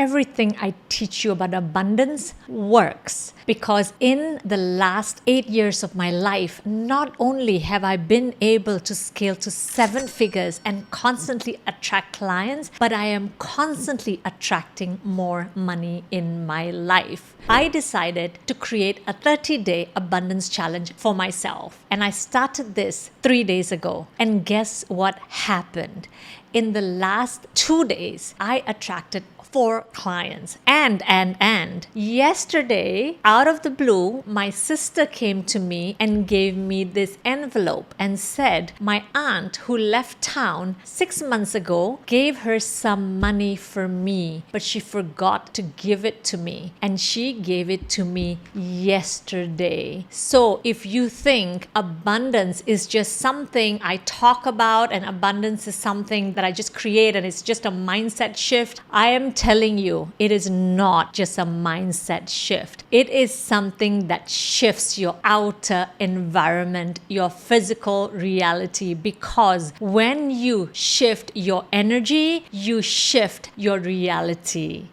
everything I teach you about abundance works. Because in the last 8 years of my life, not only have I been able to scale to 7 figures and constantly attract clients, but I am constantly attracting more money in my life. I decided to create a 30-day abundance challenge for myself. And I started this 3 days ago. And guess what happened? In the last 2 days, I attracted 4 clients. And yesterday, out of the blue, my sister came to me and gave me this envelope and said, my aunt who left town 6 months ago gave her some money for me, but she forgot to give it to me. And she gave it to me yesterday. So if you think abundance is just something I talk about and abundance is something that I just create and it's just a mindset shift, I am telling you, it is not just a mindset shift. It is something that shifts your outer environment, your physical reality, because when you shift your energy, you shift your reality.